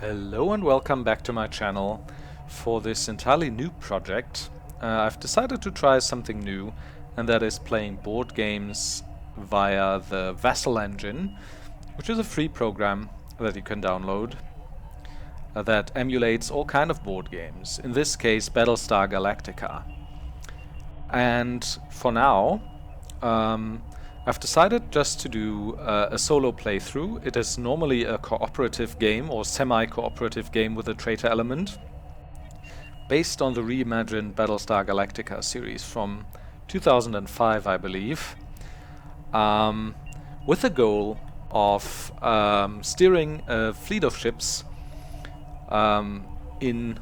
Hello and welcome back to my channel. For this entirely new project, I've decided to try something new, and that is playing board games via the Vassal engine, which is a free program that you can download that emulates all kind of board games, in this case Battlestar Galactica. And for now, I've decided just to do a solo playthrough. It is normally a cooperative game or semi-cooperative game with a traitor element, based on the reimagined Battlestar Galactica series from 2005, I believe, with the goal of steering a fleet of ships in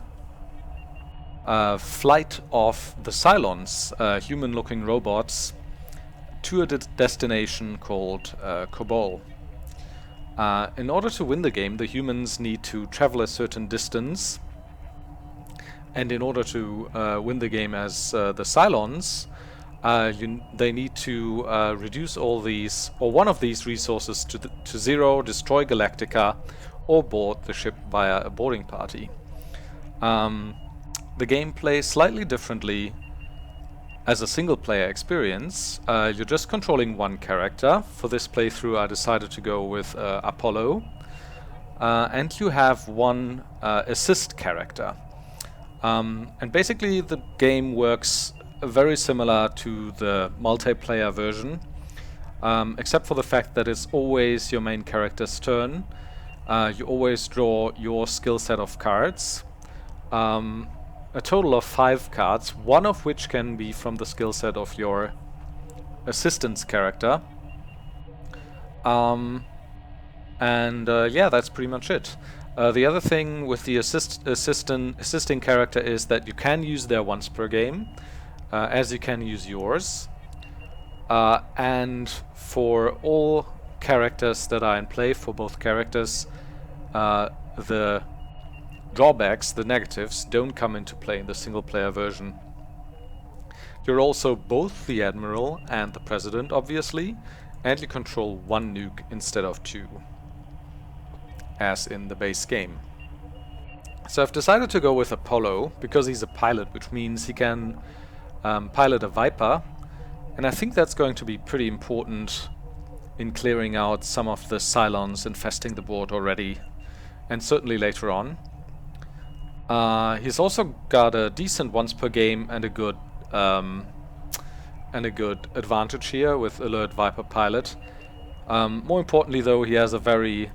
flight of the Cylons, human-looking robots, to a destination called Kobol. In order to win the game, the humans need to travel a certain distance, and in order to win the game as the Cylons, they need to reduce all these, or one of these resources to zero, destroy Galactica, or board the ship via a boarding party. The game plays slightly differently as a single-player experience. You're just controlling one character. For this playthrough I decided to go with Apollo, and you have one assist character. And basically the game works very similar to the multiplayer version, except for the fact that it's always your main character's turn. You always draw your skill set of cards. A total of 5 cards, one of which can be from the skill set of your assistant's character. Yeah, that's pretty much it. The other thing with the assisting character is that you can use their once per game, as you can use yours. And for all characters that are in play, for both characters, the drawbacks, the negatives, don't come into play in the single-player version. You're also both the Admiral and the President, obviously, and you control one nuke instead of 2, as in the base game. So I've decided to go with Apollo, because he's a pilot, which means he can pilot a Viper, and I think that's going to be pretty important in clearing out some of the Cylons infesting the board already, and certainly later on. He's also got a decent once per game and a good advantage here with Alert Viper Pilot. More importantly though, he has a very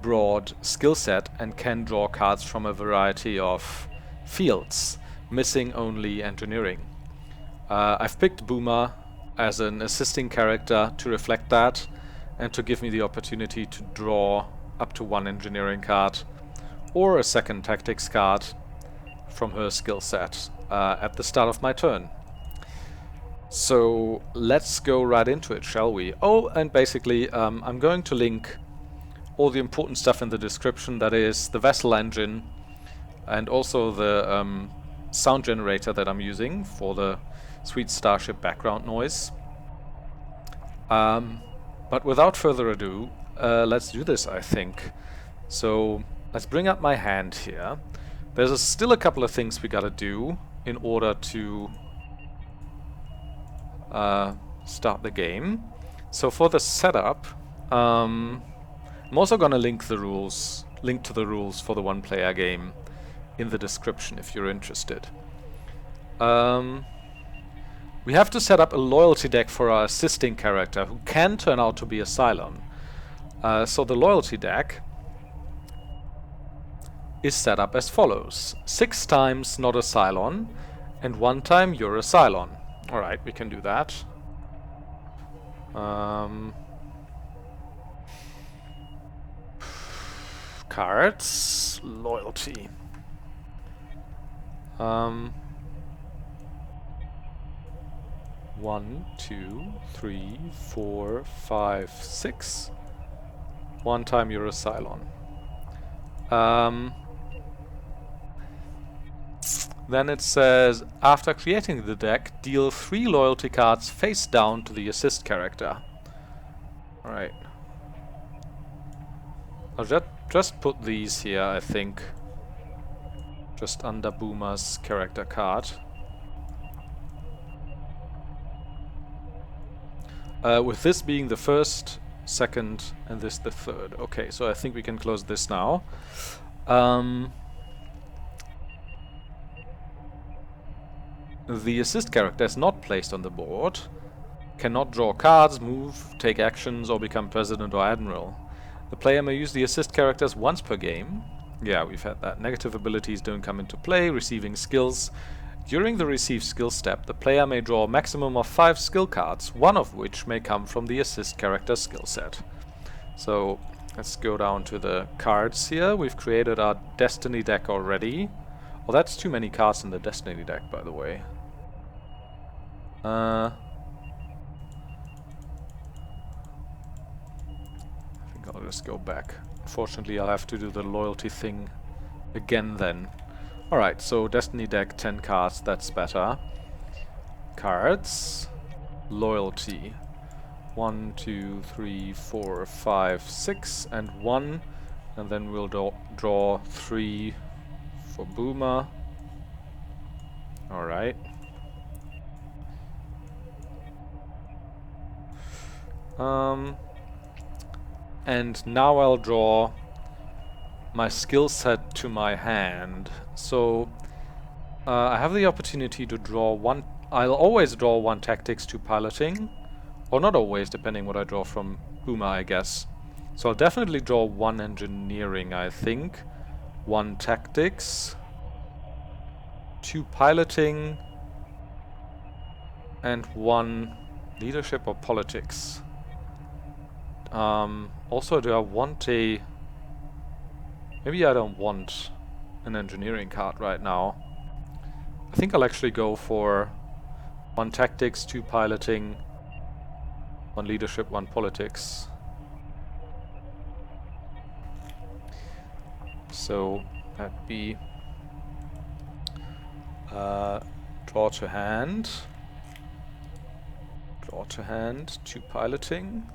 broad skill set and can draw cards from a variety of fields, missing only engineering. I've picked Boomer as an assisting character to reflect that and to give me the opportunity to draw up to 1 engineering card or a second tactics card from her skill set at the start of my turn. So let's go right into it, shall we? Oh, and basically I'm going to link all the important stuff in the description, that is the Vassal engine and also the sound generator that I'm using for the sweet starship background noise. But without further ado, let's do this, I think. So let's bring up my hand here. There's still a couple of things we gotta do in order to start the game. So for the setup, I'm also gonna link to the rules for the one-player game in the description if you're interested. We have to set up a loyalty deck for our assisting character, who can turn out to be a Cylon. So the loyalty deck is set up as follows: 6 times not a Cylon, and 1 time you're a Cylon. Alright, we can do that. Cards, loyalty. 1, 2, 3, 4, 5, 6. 1 time you're a Cylon. Then it says, after creating the deck, deal 3 loyalty cards face down to the assist character. Alright. I'll just put these here, I think. Just under Boomer's character card. With this being the first, second, and this the third. Okay, so I think we can close this now. The assist character is not placed on the board. Cannot draw cards, move, take actions, or become president or admiral. The player may use the assist characters once per game. Yeah, we've had that. Negative abilities don't come into play. Receiving skills. During the receive skill step, the player may draw a maximum of 5 skill cards, one of which may come from the assist character skill set. So let's go down to the cards here. We've created our Destiny deck already. Well, that's too many cards in the Destiny deck, by the way. I think I'll just go back. Unfortunately, I'll have to do the loyalty thing again then. Alright, so Destiny deck, 10 cards, that's better. Cards. Loyalty. 1, 2, 3, 4, 5, 6, and 1. And then we'll draw 3 for Boomer. Alright. And now I'll draw my skill set to my hand. So I have the opportunity to draw one. I'll always draw 1 tactics, 2 piloting, or not always, depending what I draw from Boomer, I guess. So I'll definitely draw 1 engineering, I think, 1 tactics, 2 piloting, and 1 leadership or politics. Also, do I want a... Maybe I don't want an engineering card right now. I think I'll actually go for 1 tactics, 2 piloting, 1 leadership, 1 politics. So that'd be draw to hand, 2 piloting,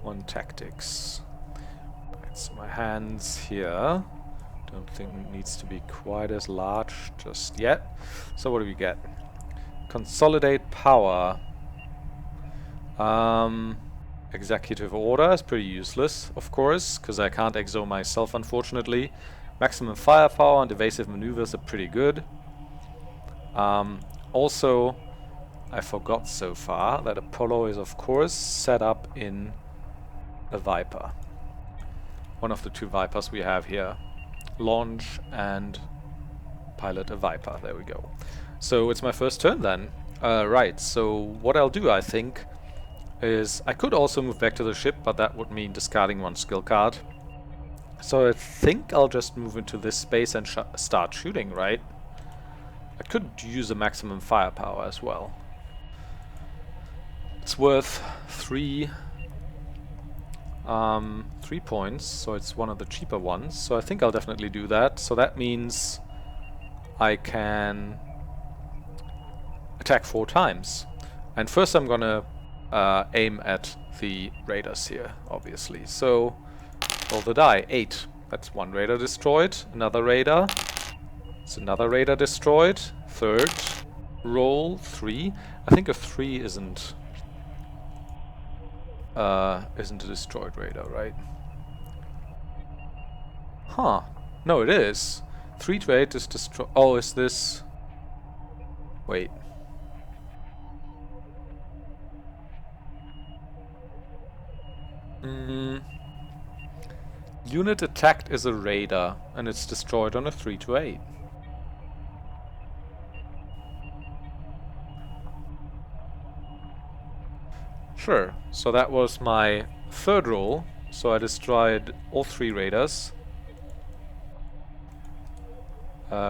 1 tactics. Right, so my hands here, don't think it needs to be quite as large just yet. So what do we get? Consolidate power. Executive order is pretty useless, of course, because I can't exo myself, unfortunately. Maximum firepower and evasive maneuvers are pretty good. Also, I forgot so far that Apollo is, of course, set up in a Viper. One of the 2 Vipers we have here. Launch and pilot a Viper. There we go. So it's my first turn then. Right, so what I'll do, I think, is I could also move back to the ship, but that would mean discarding 1 skill card. So I think I'll just move into this space and start shooting, right? I could use a maximum firepower as well. It's worth 3 points, so it's one of the cheaper ones. So I think I'll definitely do that. So that means I can attack 4 times. And first I'm gonna aim at the raiders here, obviously. So roll the die. 8. That's 1 raider destroyed. Another raider. It's another raider destroyed. Third. Roll 3. I think a 3 isn't a destroyed raider, right? Huh. No, it is. 3 to 8 is destroyed. Oh, is this... Wait. Unit attacked is a raider, and it's destroyed on a 3 to 8. Sure, so that was my 3rd roll, so I destroyed all 3 raiders.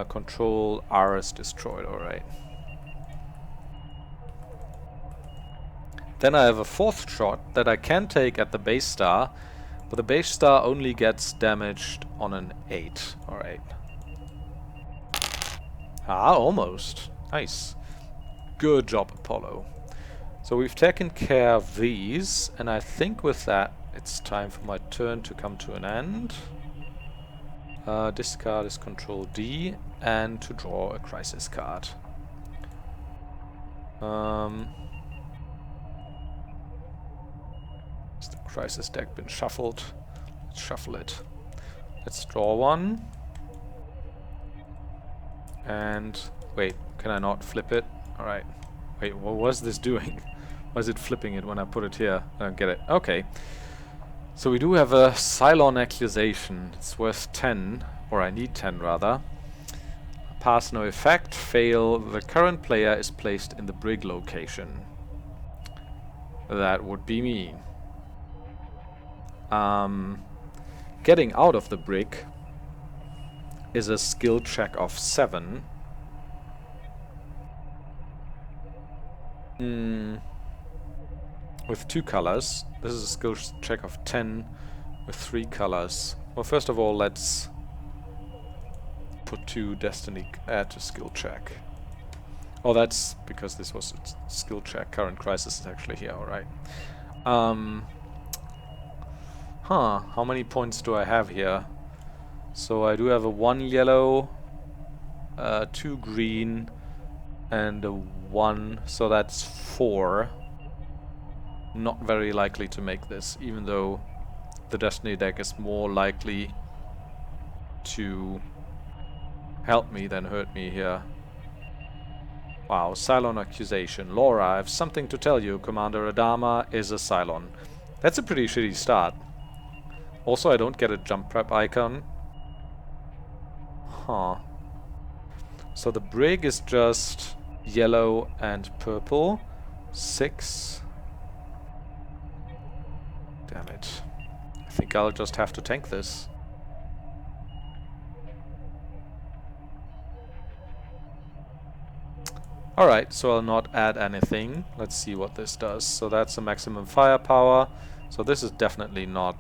Control R is destroyed, alright. Then I have a 4th shot that I can take at the base star, but the base star only gets damaged on an 8. Alright. Ah, almost. Nice. Good job, Apollo. So we've taken care of these, and I think with that it's time for my turn to come to an end. Discard is Control D, and to draw a crisis card. Has the crisis deck been shuffled? Let's shuffle it. Let's draw one. And wait, can I not flip it? Alright. Wait, what was this doing? Why is it flipping it when I put it here? I don't get it. Okay. So we do have a Cylon accusation. It's worth 10, or I need 10 rather. Pass no effect. Fail. The current player is placed in the Brig location. That would be me. Getting out of the Brig is a skill check of 7. With 2 colors. This is a skill check of 10 with 3 colors. Well, first of all, let's put 2 destiny add to skill check. Oh, that's because this was a skill check. Current crisis is actually here, alright. How many points do I have here? So I do have a 1 yellow, 2 green, and a 1, so that's 4. Not very likely to make this, even though the Destiny deck is more likely to help me than hurt me here. Wow, Cylon accusation. Laura, I have something to tell you. Commander Adama is a Cylon. That's a pretty shitty start. Also, I don't get a jump prep icon. Huh. So the Brig is just yellow and purple. 6. Damn it. I think I'll just have to tank this. Alright, so I'll not add anything. Let's see what this does. So that's a maximum firepower. So this is definitely not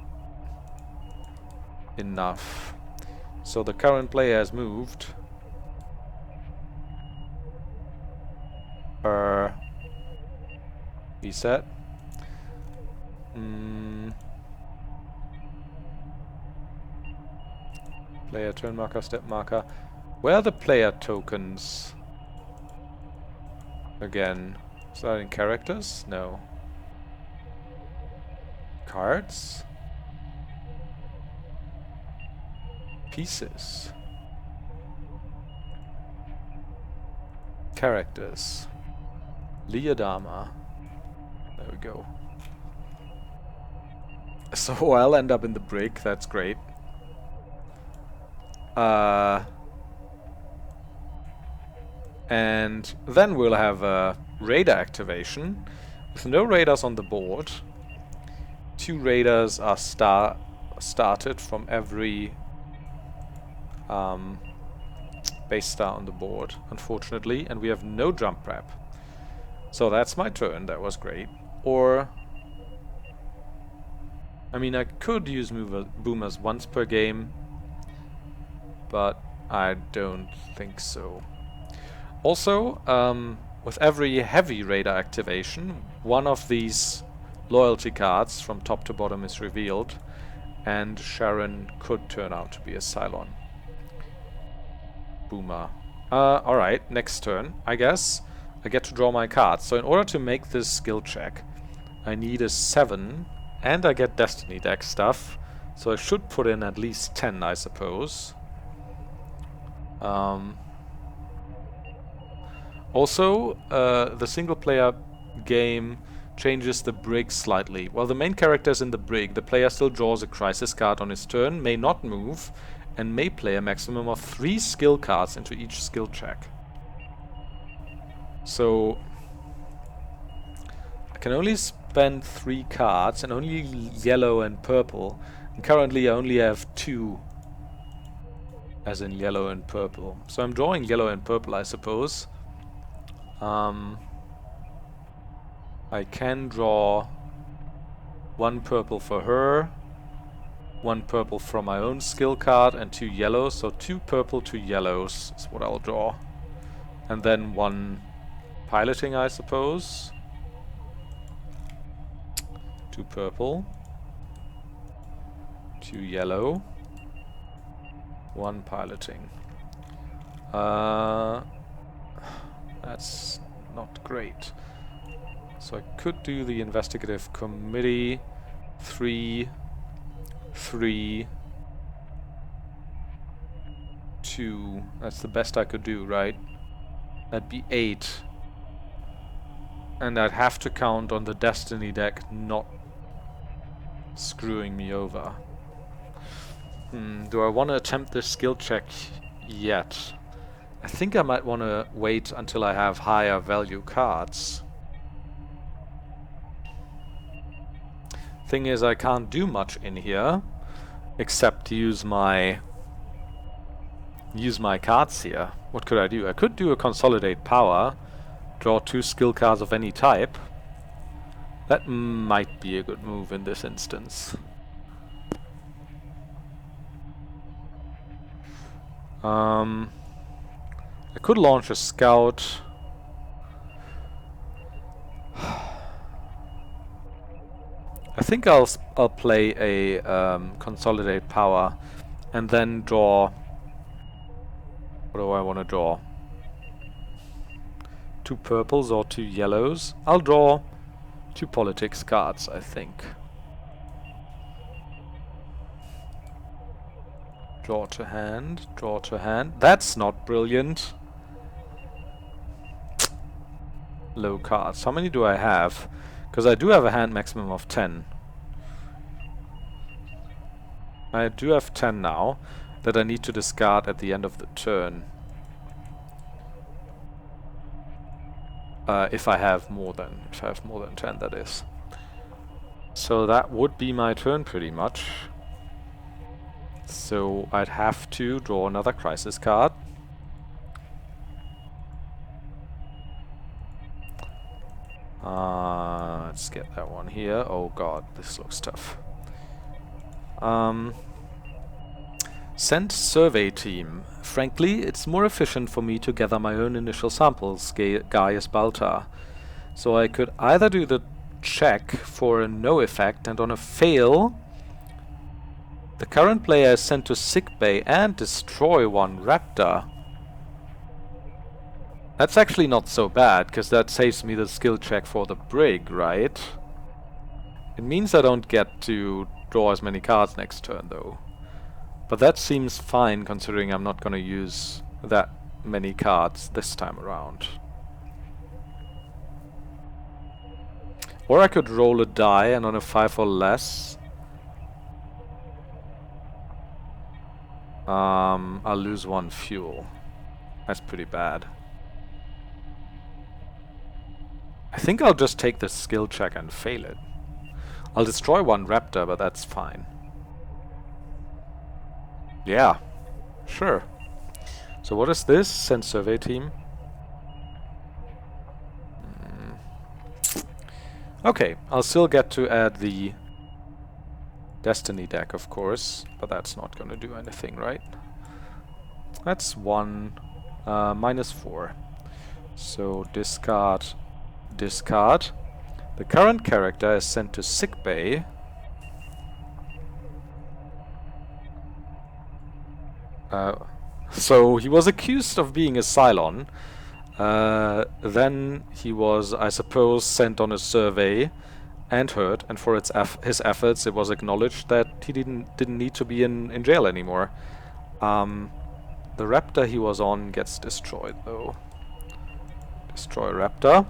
enough. So the current player has moved. Reset. Player turn marker, step marker. Where are the player tokens? Again. Is that in characters? No. Cards? Pieces. Characters. Liadama. There we go. So I'll end up in the Brig, that's great. And then we'll have a radar activation. With no radars on the board. 2 radars are started from every base star on the board, unfortunately, and we have no jump prep. So that's my turn, that was great. Or I mean, I could use boomers once per game, but I don't think so. Also, with every heavy radar activation, one of these loyalty cards from top to bottom is revealed, and Sharon could turn out to be a Cylon. Boomer. Alright, next turn, I guess. I get to draw my cards. So in order to make this skill check, I need a 7, and I get Destiny deck stuff. So I should put in at least 10, I suppose. Also, the single player game changes the Brig slightly. While the main character is in the Brig, the player still draws a crisis card on his turn, may not move, and may play a maximum of 3 skill cards into each skill check. So I can only spend 3 cards, and only yellow and purple. And currently I only have 2, as in yellow and purple. So I'm drawing yellow and purple, I suppose. I can draw 1 purple for her, 1 purple from my own skill card, and 2 yellows. So 2 purple, 2 yellows is what I'll draw. And then 1 piloting, I suppose. 2 purple, 2 yellow, 1 piloting. That's not great. So I could do the investigative committee. 3, 3, 2. That's the best I could do, right? That'd be 8. And I'd have to count on the Destiny deck not screwing me over. Do I want to attempt this skill check yet? I think I might want to wait until I have higher value cards. Thing is, I can't do much in here except use my cards here. What could I do? I could do a consolidate power, draw 2 skill cards of any type. That might be a good move in this instance. I could launch a scout. I think I'll play a consolidate power and then draw. What do I want to draw? 2 purples or 2 yellows. I'll draw 2 politics cards, I think. Draw to hand, draw to hand. That's not brilliant. Low cards. How many do I have? Because I do have a hand maximum of 10. I do have 10 now that I need to discard at the end of the turn. If I have more than 10, that is. So that would be my turn pretty much. So I'd have to draw another crisis card. Let's get that one here. Oh god, this looks tough. Send survey team. Frankly, it's more efficient for me to gather my own initial samples, Gaius Baltar. So I could either do the check for a no effect, and on a fail, the current player is sent to sickbay and destroy 1 raptor. That's actually not so bad, because that saves me the skill check for the Brig, right? It means I don't get to draw as many cards next turn, though. But that seems fine, considering I'm not going to use that many cards this time around. Or I could roll a die, and on a 5 or less, I'll lose 1 fuel. That's pretty bad. I think I'll just take the skill check and fail it. I'll destroy 1 raptor, but that's fine. Yeah, sure. So what is this? Send survey team. Okay, I'll still get to add the Destiny deck, of course, but that's not going to do anything, right? That's 1, -4. So discard, discard. The current character is sent to sickbay. So he was accused of being a Cylon. Then he was, I suppose, sent on a survey and hurt, and for his efforts it was acknowledged that he didn't need to be in jail anymore. The raptor he was on gets destroyed, though. Destroy raptor.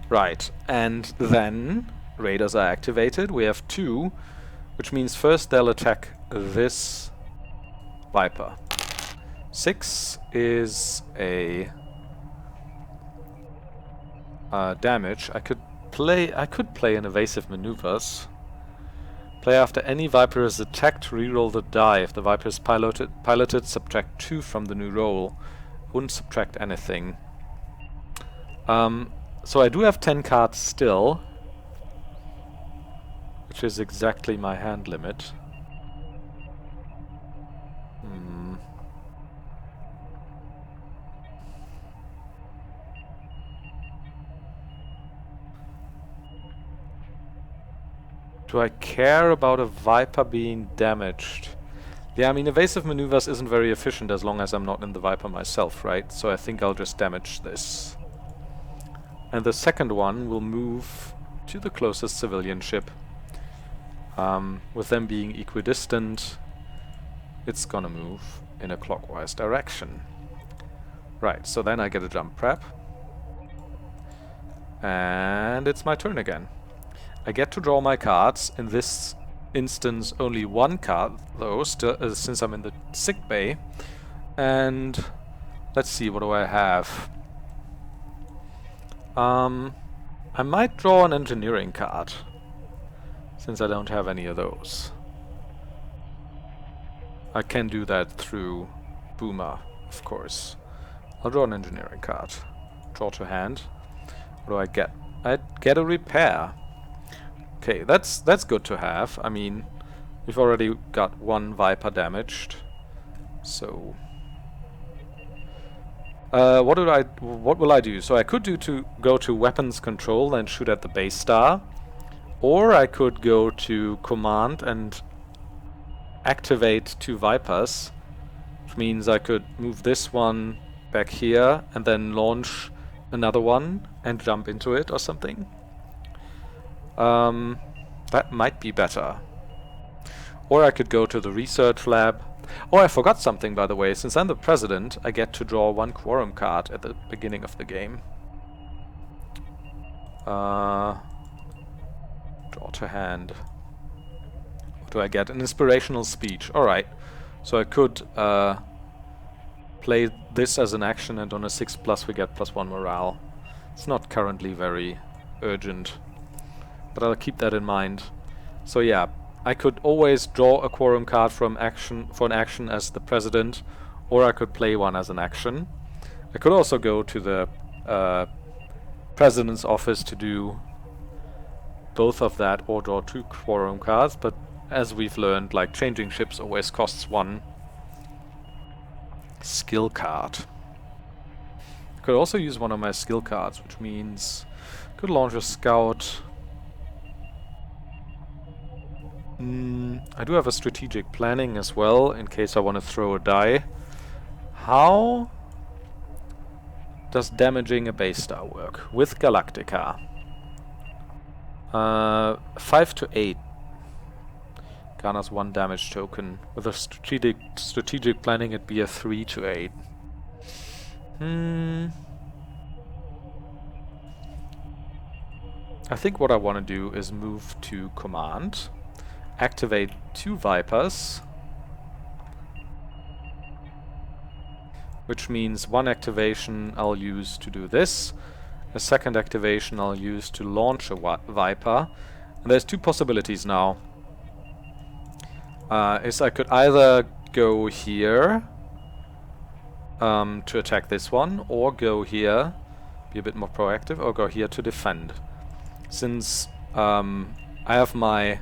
Right, and then raiders are activated. We have 2, which means first they'll attack this Viper. 6 is a damage. I could play an evasive maneuvers. Play after any Viper is attacked, reroll the die. If the Viper is piloted, subtract 2 from the new roll. Wouldn't subtract anything. So I do have 10 cards still, which is exactly my hand limit. Do I care about a Viper being damaged? Yeah, I mean, evasive maneuvers isn't very efficient as long as I'm not in the Viper myself, right? So I think I'll just damage this. And the second one will move to the closest civilian ship. With them being equidistant, it's gonna move in a clockwise direction. Right, so then I get a jump prep. And it's my turn again. I get to draw my cards. In this instance, only one card, though, since I'm in the sickbay. And let's see, what do I have? I might draw an engineering card, since I don't have any of those. I can do that through Boomer, of course. I'll draw an engineering card. Draw to hand. What do I get? I get a repair. Okay, that's good to have. I mean, we've already got one Viper damaged. So what will I do? So I could go to weapons control and shoot at the base star, or I could go to command and activate 2 Vipers, which means I could move this one back here and then launch another one and jump into it or something. That might be better. Or I could go to the research lab. Oh, I forgot something, by the way. Since I'm the president, I get to draw 1 quorum card at the beginning of the game. Draw to hand. What do I get? An inspirational speech. Alright. So I could play this as an action, and on a 6+ we get +1 morale. It's not currently very urgent, but I'll keep that in mind. So yeah, I could always draw a quorum card for an action as the president, or I could play one as an action. I could also go to the president's office to do both of that, or draw 2 quorum cards, but as we've learned, like, changing ships always costs 1 skill card. I could also use one of my skill cards, which means I could launch a scout. I do have a strategic planning as well, in case I want to throw a die. How does damaging a base star work with Galactica? 5 to 8 garners 1 damage token. With a strategic planning, it'd be a 3 to 8. I think what I want to do is move to command, activate 2 Vipers, which means 1 activation I'll use to do this, a second activation I'll use to launch a Viper. And there's 2 possibilities now. Is I could either go here to attack this one, or go here, be a bit more proactive, or go here to defend. Since I have my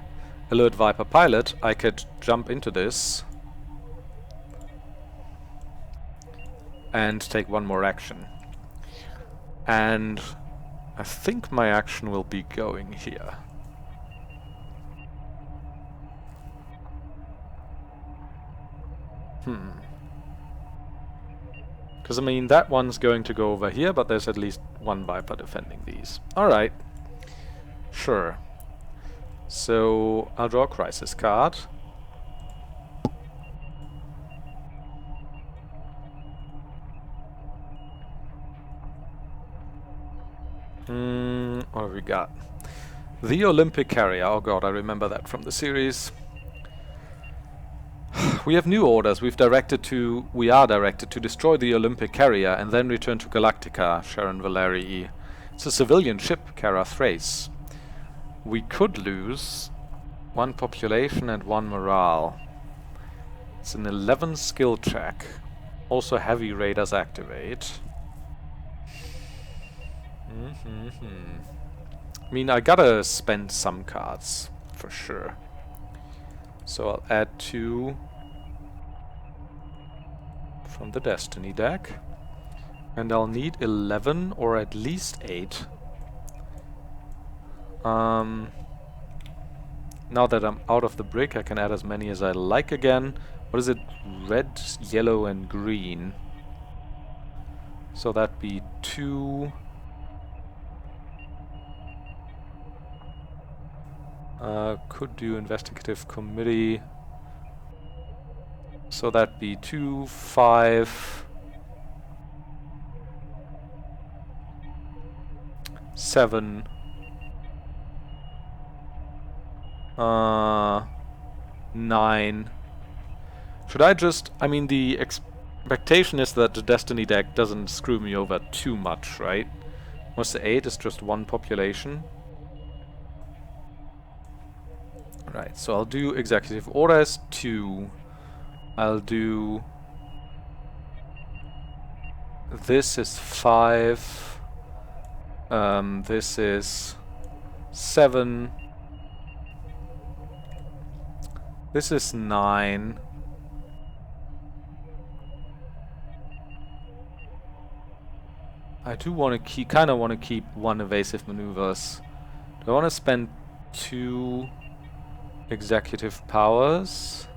Alert Viper pilot, I could jump into this and take 1 more action. And I think my action will be going here. Because, I mean, that one's going to go over here, but there's at least 1 Viper defending these. Alright. Sure. So, I'll draw a crisis card. What have we got? The Olympic Carrier. Oh god, I remember that from the series. We have new orders. We are directed to destroy the Olympic Carrier and then return to Galactica, Sharon Valerii. It's a civilian ship, Kara Thrace. We could lose 1 population and 1 morale. It's an 11 skill check. Also heavy raiders activate. I mean, I gotta spend some cards, for sure. So I'll add 2 from the Destiny deck. And I'll need 11 or at least 8. Now that I'm out of the Brig, I can add as many as I like again. What is it? Red, yellow and green. So that'd be 2. Could do investigative committee. So that'd be 2, 5, 7, 9. Should I just... I mean, the expectation is that the Destiny deck doesn't screw me over too much, right? What's the 8? Is just 1 population. Right, so I'll do executive orders 2. I'll do... This is 5. This is 7. This is 9. I do want to keep, kind of want to keep 1 evasive maneuvers. Do I want to spend 2 executive powers?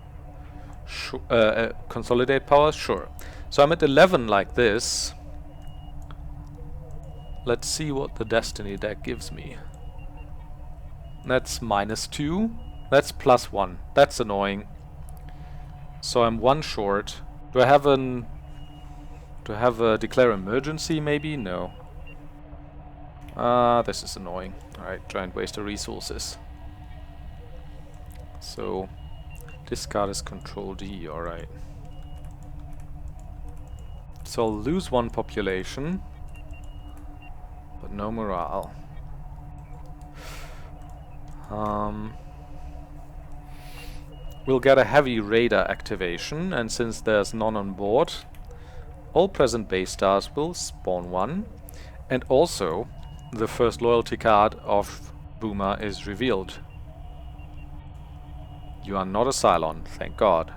Consolidate powers? Sure. So I'm at 11 like this. Let's see what the Destiny deck gives me. That's -2. That's +1. That's annoying. So I'm 1 short. Do I have an... Do I have a declare emergency maybe? No. This is annoying. Alright, giant waste of resources. So, discard is Control D, alright. So I'll lose 1 population, but no morale. We'll get a heavy radar activation, and since there's none on board, all present base stars will spawn 1, and also the first loyalty card of Boomer is revealed. You are not a Cylon, thank God.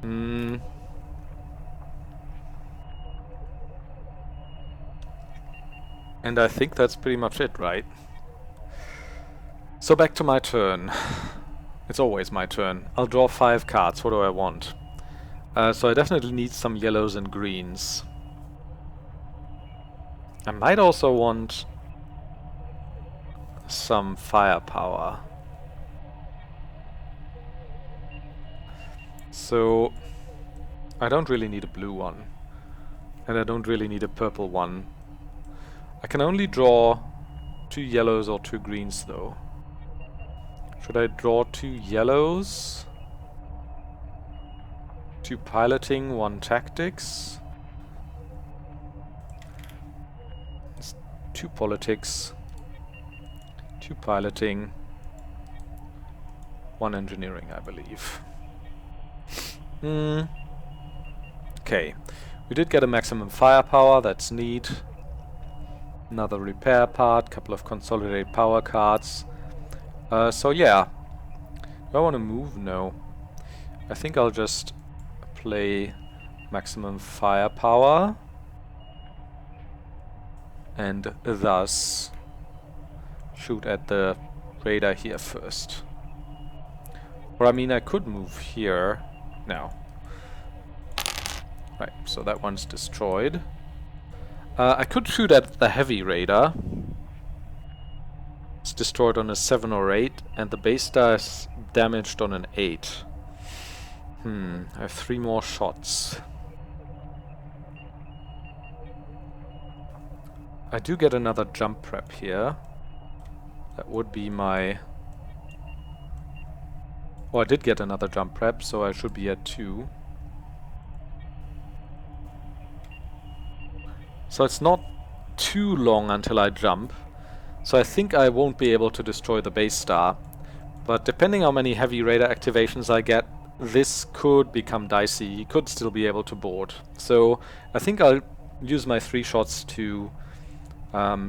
And I think that's pretty much it, right? So back to my turn. It's always my turn. I'll draw 5 cards. What do I want? So I definitely need some yellows and greens. I might also want some firepower. So I don't really need a blue one. And I don't really need a purple one. I can only draw 2 yellows or 2 greens though. Should I draw 2 yellows? 2 piloting, 1 tactics. It's 2 politics, 2 piloting, 1 engineering, I believe. Okay, we did get a maximum firepower, that's neat. Another repair part, couple of consolidate power cards. So yeah, do I want to move? No. I think I'll just play maximum firepower and thus shoot at the radar here first. Or I mean I could move here. No. Right, so that one's destroyed. I could shoot at the heavy radar. It's destroyed on a 7 or 8 and the base star is damaged on an 8. I have 3 more shots. I do get another jump prep here. That would be my... Oh, I did get another jump prep, so I should be at 2. So it's not too long until I jump. So I think I won't be able to destroy the base star. But depending how many heavy radar activations I get, this could become dicey. He could still be able to board. So I think I'll use my 3 shots to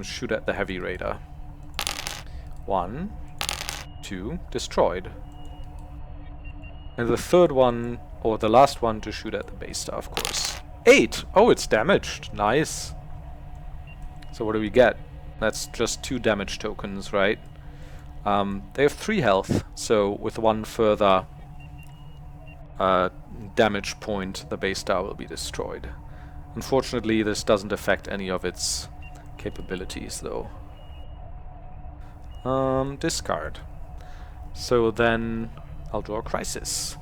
shoot at the heavy radar. 1, 2, destroyed. And the third one, or the last one, to shoot at the base star, of course. 8! Oh, it's damaged. Nice. So what do we get? That's just 2 damage tokens, right? They have 3 health, so with 1 further damage point, the base star will be destroyed. Unfortunately, this doesn't affect any of its capabilities, though. Discard. So then I'll draw a crisis.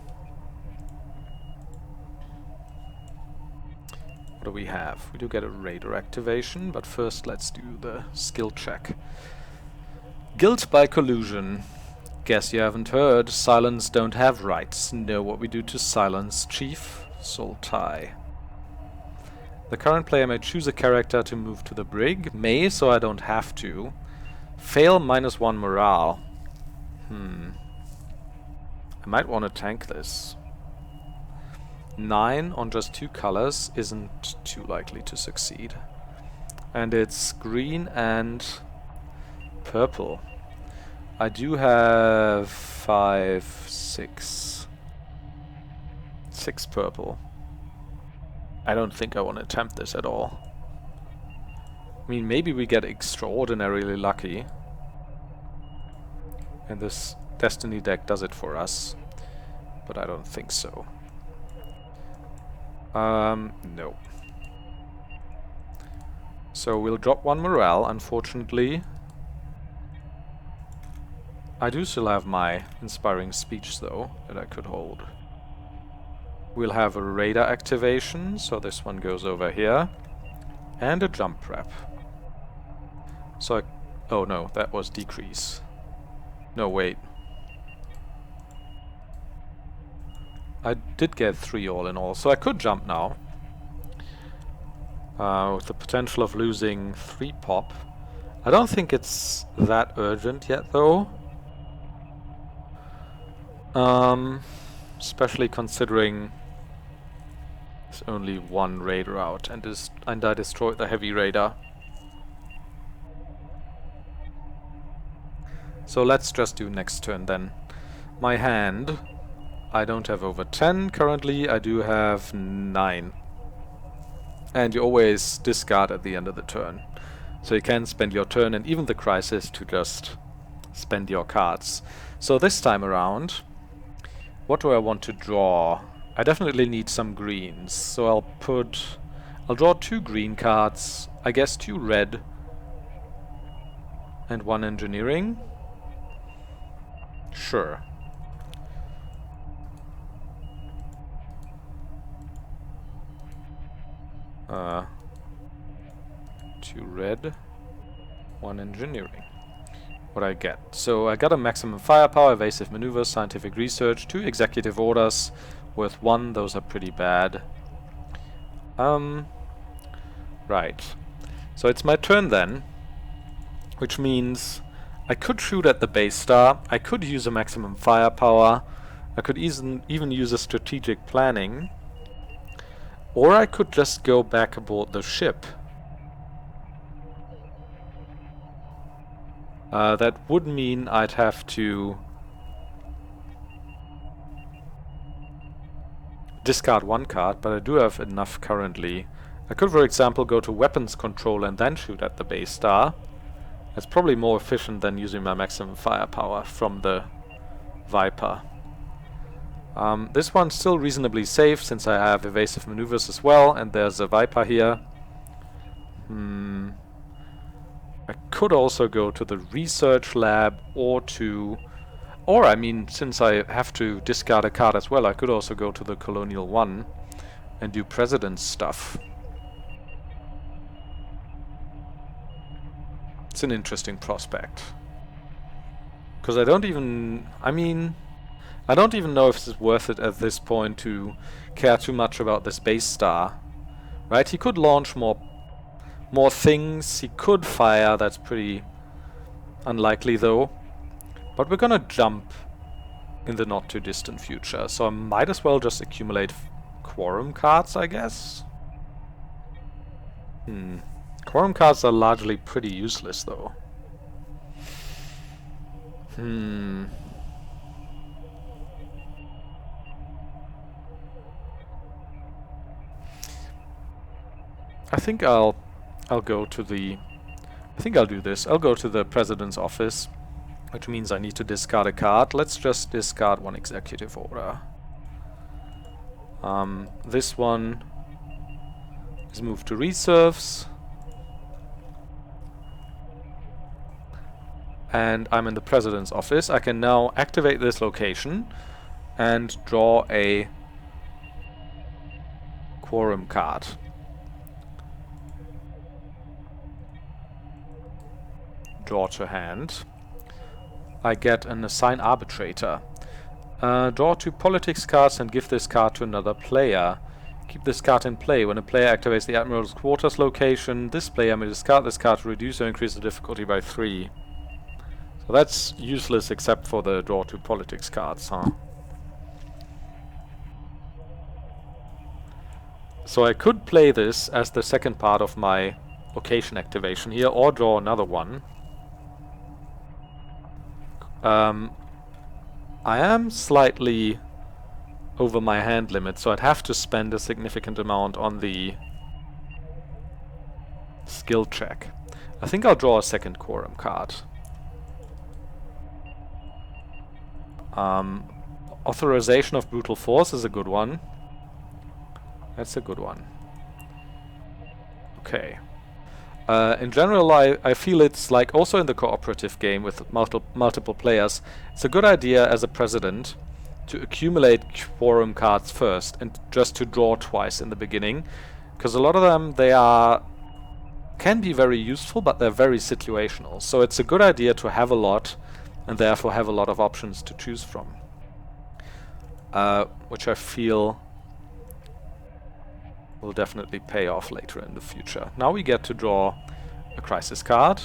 What do we have? We do get a radar activation, but first let's do the skill check. Guilt by collusion. Guess you haven't heard. Silence don't have rights. Know what we do to silence, Chief? Sultai. The current player may choose a character to move to the brig. May, so I don't have to. Fail -1 morale. I might want to tank this. 9 on just 2 colors isn't too likely to succeed. And it's green and purple. I do have 5, 6 purple. I don't think I want to attempt this at all. I mean, maybe we get extraordinarily lucky and this Destiny deck does it for us, but I don't think so. No. So we'll drop 1 morale, unfortunately. I do still have my inspiring speech, though, that I could hold. We'll have a radar activation, so this one goes over here. And a jump prep. So oh no, that was decrease. No, wait. I did get 3 all in all, so I could jump now. With the potential of losing 3 pop. I don't think it's that urgent yet, though. Especially considering there's only 1 raider out, and I destroyed the heavy raider. So let's just do next turn then. My hand, I don't have over 10 currently, I do have 9. And you always discard at the end of the turn. So you can spend your turn and even the crisis to just spend your cards. So this time around, what do I want to draw? I definitely need some greens, so I'll draw 2 green cards, I guess 2 red, and 1 engineering. Sure. Two red, 1 engineering. What I get? So I got a maximum firepower, evasive maneuvers, scientific research, 2 executive orders worth 1. Those are pretty bad. Right. So it's my turn then, which means I could shoot at the base star, I could use a maximum firepower, I could even use a strategic planning, or I could just go back aboard the ship. That would mean I'd have to discard 1 card, but I do have enough currently. I could, for example, go to weapons control and then shoot at the base star. That's probably more efficient than using my maximum firepower from the Viper. This one's still reasonably safe since I have evasive maneuvers as well, and there's a Viper here. I could also go to the research lab or I mean, since I have to discard a card as well, I could also go to the Colonial 1 and do President's stuff. It's an interesting prospect. Because I don't even know if it's worth it at this point to care too much about this base star. Right? He could launch more things, he could fire, that's pretty unlikely though. But we're gonna jump in the not too distant future, so I might as well just accumulate quorum cards, I guess. Quorum cards are largely pretty useless though. I think I'll go to the... I think I'll do this. I'll go to the President's office which means I need to discard a card. Let's just discard one executive order. This one is moved to reserves. And I'm in the President's office. I can now activate this location and draw a quorum card. Draw to hand. I get an assign arbitrator. Draw 2 politics cards and give this card to another player. Keep this card in play. When a player activates the Admiral's quarters location, this player may discard this card to reduce or increase the difficulty by 3. So that's useless except for the draw 2 politics cards, huh? So I could play this as the second part of my location activation here, or draw another one. I am slightly over my hand limit, so I'd have to spend a significant amount on the skill check. I think I'll draw a second quorum card. Authorization of brutal force is a good one. That's a good one. Okay. In general, I feel it's like also in the cooperative game with multiple players, it's a good idea as a president to accumulate quorum cards first and just to draw twice in the beginning, because a lot of them can be very useful, but they're very situational. So it's a good idea to have a lot and therefore have a lot of options to choose from, which I feel will definitely pay off later in the future. Now we get to draw a crisis card.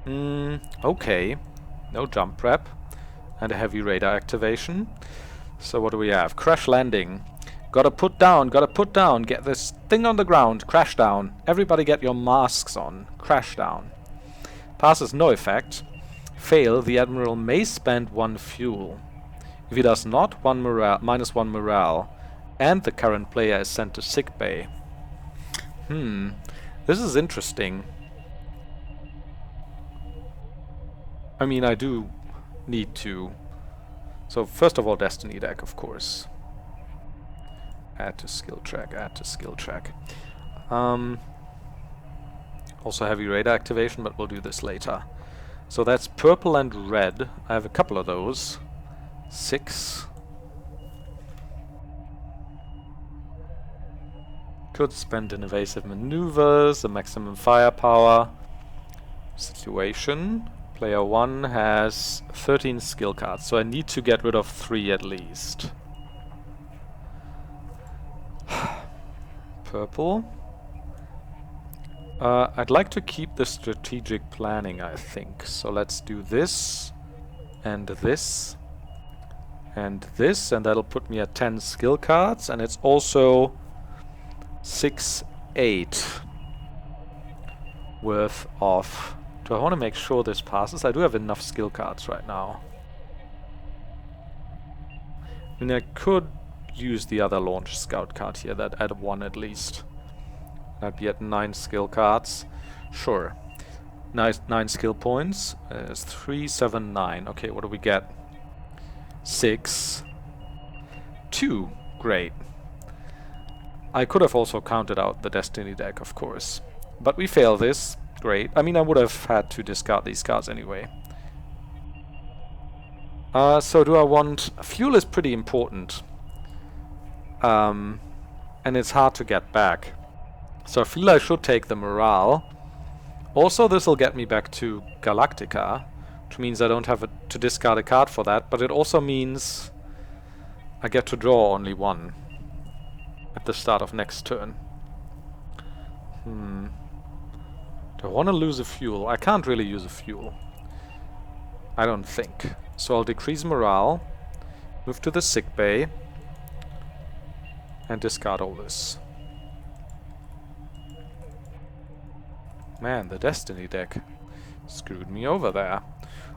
Okay, no jump prep and a heavy radar activation. So what do we have? Crash landing. Gotta put down, get this thing on the ground, crash down. Everybody get your masks on, crash down. Passes no effect. Fail, the Admiral may spend 1 fuel. If he does not, -1 morale, and the current player is sent to sickbay. This is interesting. I mean, I do need to... So first of all, Destiny deck, of course. Add to skill track, add to skill track. Also heavy radar activation, but we'll do this later. So that's purple and red. I have a couple of those. 6. Could spend in evasive maneuvers, the maximum firepower. Situation. Player 1 has 13 skill cards, so I need to get rid of 3 at least. Purple. I'd like to keep the strategic planning, I think. So let's do this, and this, and this, and that'll put me at 10 skill cards, and it's also 6, 8 worth of... Do I want to make sure this passes? I do have enough skill cards right now. I mean, I could use the other launch scout card here, that add 1 at least. I'd be at 9 skill cards. Sure. 9 skill points. It's 3, 7, 9. Okay, what do we get? 6. 2. Great. I could have also counted out the Destiny deck, of course. But we fail this. Great. I mean, I would have had to discard these cards anyway. So do I want... Fuel is pretty important. And it's hard to get back. So I feel I should take the morale. Also, this will get me back to Galactica, which means I don't have to discard a card for that, but it also means I get to draw only 1 at the start of next turn. Do I want to lose a fuel? I can't really use a fuel. I don't think. So I'll decrease morale, move to the sickbay, and discard all this. Man, the Destiny deck screwed me over there.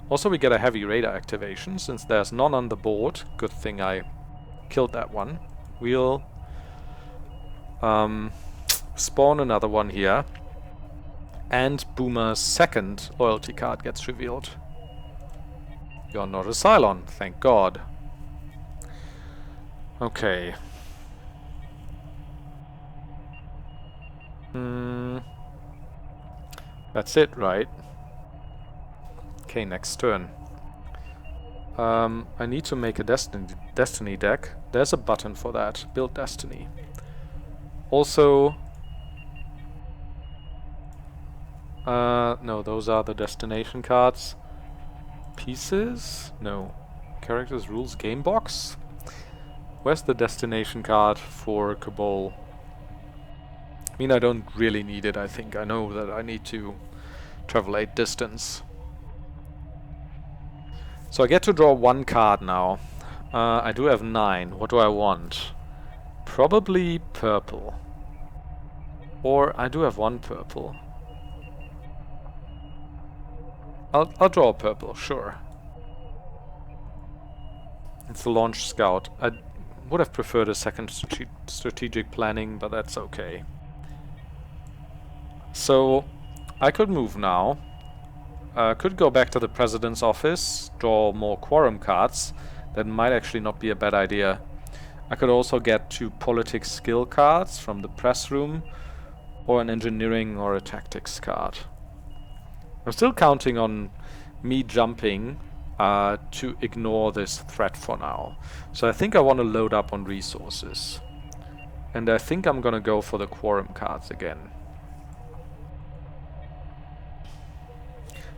Also, we get a heavy radar activation, since there's none on the board. Good thing I killed that one. We'll spawn another one here. And Boomer's second loyalty card gets revealed. You're not a Cylon, thank God. Okay. That's it, right? Okay, next turn. I need to make a Destiny deck. There's a button for that. Build Destiny. Also... no, those are the destination cards. Pieces? No. Characters, rules, game box? Where's the destination card for Cabal? I mean, I don't really need it, I think. I know that I need to travel 8 distance. So I get to draw 1 card now. I do have 9. What do I want? Probably purple. Or I do have 1 purple. I'll draw a purple, sure. It's a launch scout. I would have preferred a second strategic planning, but that's okay. So I could move now. Could go back to the president's office, draw more quorum cards. That might actually not be a bad idea. I could also get 2 politics skill cards from the press room, or an engineering or a tactics card. I'm still counting on me jumping to ignore this threat for now. So I think I want to load up on resources. And I think I'm gonna go for the quorum cards again.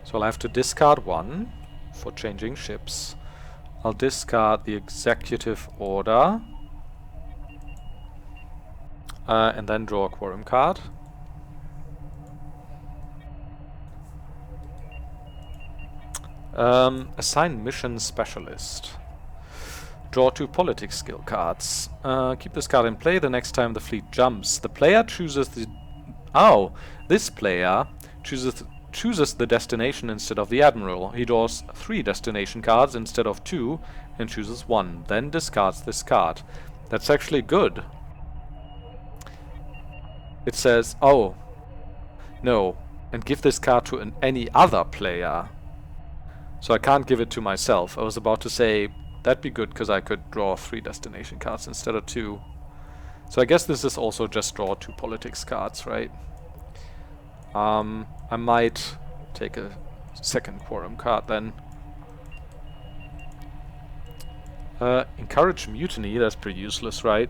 So I'll have to discard 1 for changing ships. I'll discard the executive order. And then draw a quorum card. Assign mission specialist. Draw 2 politics skill cards. Keep this card in play the next time the fleet jumps. The player chooses the... Oh! This player chooses the destination instead of the admiral. He draws 3 destination cards instead of 2 and chooses 1. Then discards this card. That's actually good. It says, oh, no, and give this card to any other player. So I can't give it to myself. I was about to say, that'd be good because I could draw 3 destination cards instead of 2. So I guess this is also just draw 2 politics cards, right? I might take a second quorum card then. Encourage mutiny, that's pretty useless, right?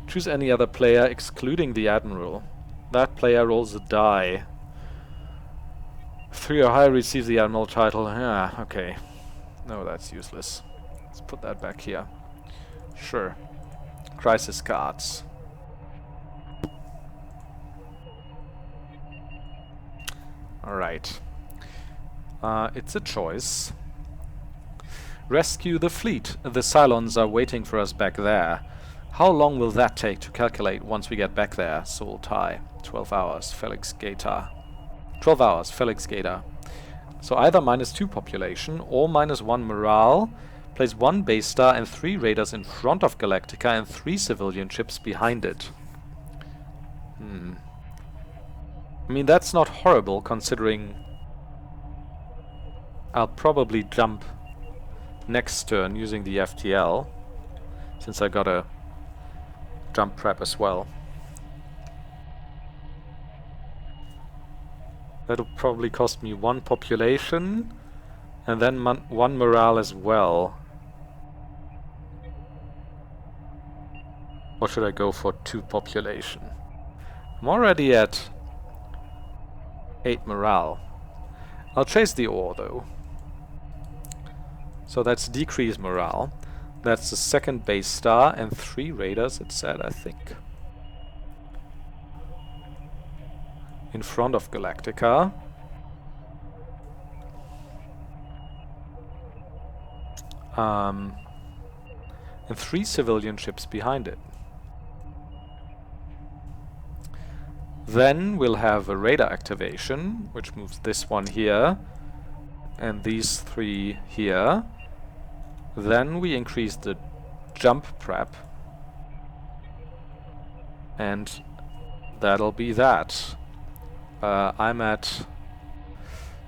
Choose any other player excluding the admiral. That player rolls a die. 3 or higher receives the admiral title. Yeah, okay. No, that's useless. Let's put that back here. Sure. Crisis cards. Alright. It's a choice. Rescue the fleet. The Cylons are waiting for us back there. How long will that take to calculate once we get back there? Soul tie. 12 hours. Felix Gaeta. 12 hours. Felix Gaeta. So either -2 population or -1 morale. Place 1 base star and 3 raiders in front of Galactica and 3 civilian ships behind it. I mean, that's not horrible considering I'll probably jump next turn using the FTL, since I got a jump prep as well. That'll probably cost me 1 population and then 1 morale as well. Or should I go for 2 population? I'm already at 8 morale. I'll chase the ore though. So that's decreased morale. That's the second base star and 3 raiders, it said, I think. In front of Galactica. And 3 civilian ships behind it. Then we'll have a radar activation, which moves this one here, and these 3 here. Then we increase the jump prep, and that'll be that. I'm at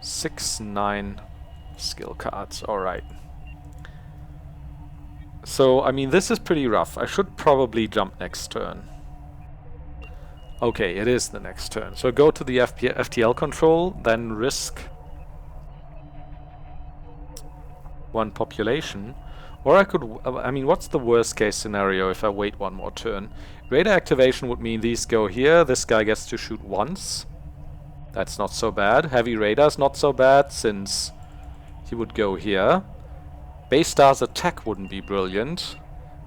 6-9 skill cards. Alright. So, I mean, this is pretty rough. I should probably jump next turn. Okay, it is the next turn. So go to the FTL control, then risk 1 population. Or I could... I mean, what's the worst case scenario if I wait 1 more turn? Radar activation would mean these go here, this guy gets to shoot once. That's not so bad. Heavy radar's not so bad, since he would go here. Base Star's attack wouldn't be brilliant,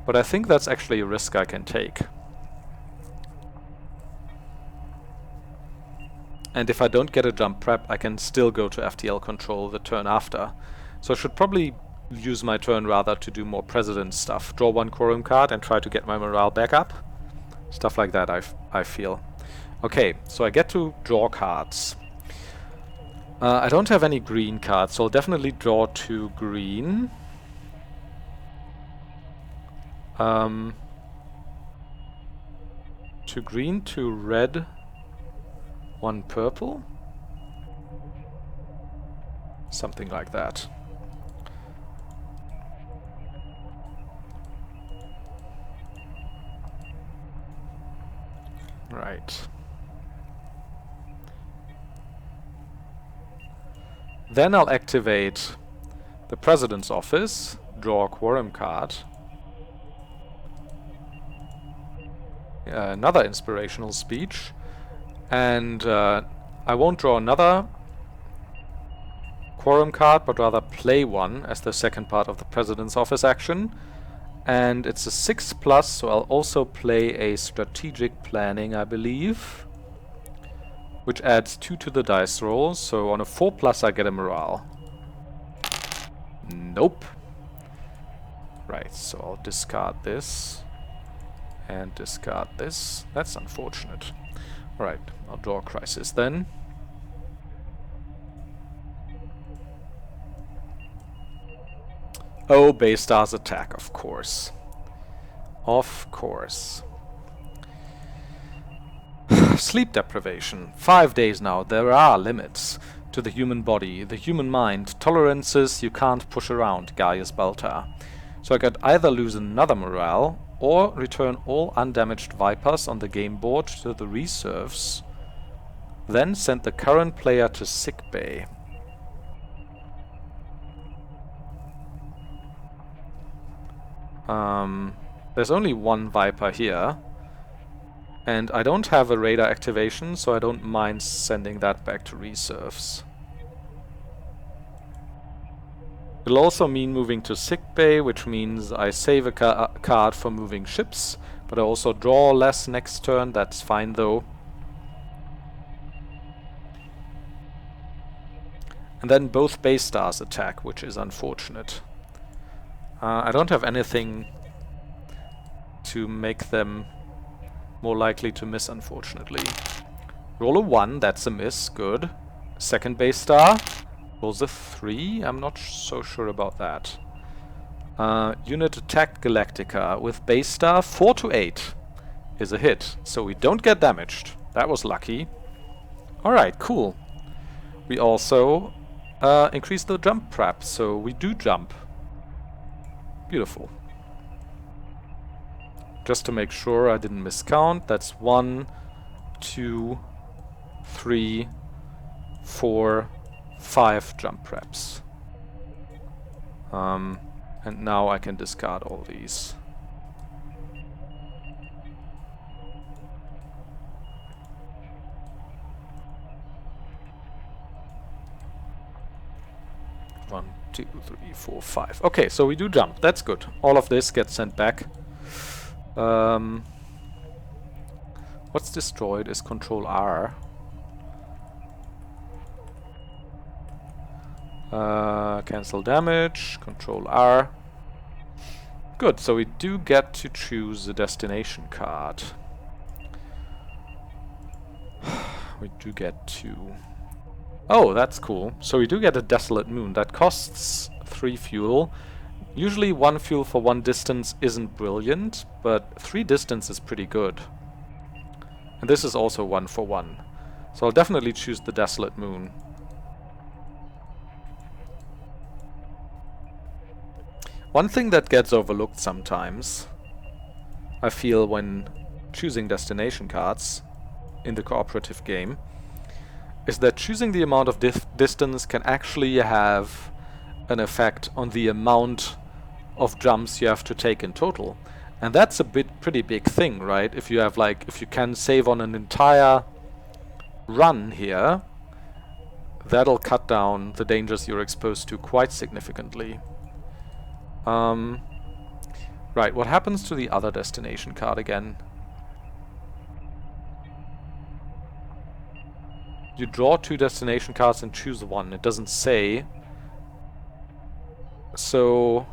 but I think that's actually a risk I can take. And if I don't get a jump prep, I can still go to FTL control the turn after. So I should probably use my turn rather to do more President stuff. Draw 1 quorum card and try to get my morale back up. Stuff like that, I feel. Okay, so I get to draw cards. I don't have any green cards, so I'll definitely draw 2 green. Two green, 2 red, 1 purple. Something like that. Right. Then I'll activate the President's Office, draw a quorum card. Another inspirational speech. And I won't draw another quorum card, but rather play one as the second part of the President's Office action. And it's a 6+, so I'll also play a strategic planning, I believe, which adds 2 to the dice roll. So on a 4+, I get a morale. Nope. Right, so I'll discard this and discard this. That's unfortunate. Alright, I'll draw a crisis then. Oh, Base Star's attack, of course. Of course. Sleep deprivation. 5 days now. There are limits to the human body, the human mind, tolerances you can't push around, Gaius Baltar. So I could either lose another morale, or return all undamaged Vipers on the game board to the reserves, then send the current player to sickbay. There's only 1 Viper here, and I don't have a radar activation, so I don't mind sending that back to reserves. It'll also mean moving to sickbay, which means I save a card for moving ships, but I also draw less next turn. That's fine though. And then both Base Stars attack, which is unfortunate. I don't have anything to make them more likely to miss, unfortunately. Roll a 1, that's a miss, good. Second Base Star rolls a 3, I'm not so sure about that. Unit attack Galactica with Base Star 4 to 8 is a hit, so we don't get damaged. That was lucky. Alright, cool. We also increase the jump prep, so we do jump. Beautiful. Just to make sure I didn't miscount, that's 1, 2, 3, 4, 5 jump preps. And now I can discard all these. One, 2, 3, 4, 5. Okay, so we do jump. That's good. All of this gets sent back. What's destroyed is Control R. Cancel damage, Control R. Good, so we do get to choose a destination card. We do get to... Oh, that's cool. So we do get a Desolate Moon. That costs 3 fuel. Usually 1 fuel for 1 distance isn't brilliant, but 3 distance is pretty good. And this is also 1 for 1. So I'll definitely choose the Desolate Moon. One thing that gets overlooked sometimes, I feel, when choosing destination cards in the cooperative game, is that choosing the amount of distance can actually have an effect on the amount of jumps you have to take in total. And that's a pretty big thing, right? If you have if you can save on an entire run here, that'll cut down the dangers you're exposed to quite significantly. Right, what happens to the other destination card again? You draw 2 destination cards and choose one. It doesn't say. So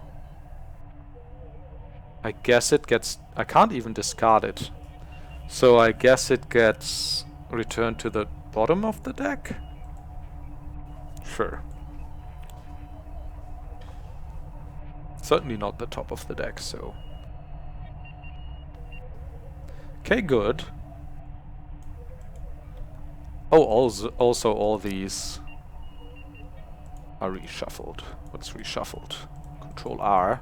I guess it gets... I can't even discard it. So I guess it gets returned to the bottom of the deck? Sure. Certainly not the top of the deck, so... Okay, good. Oh, also all these are reshuffled. What's reshuffled? Control R.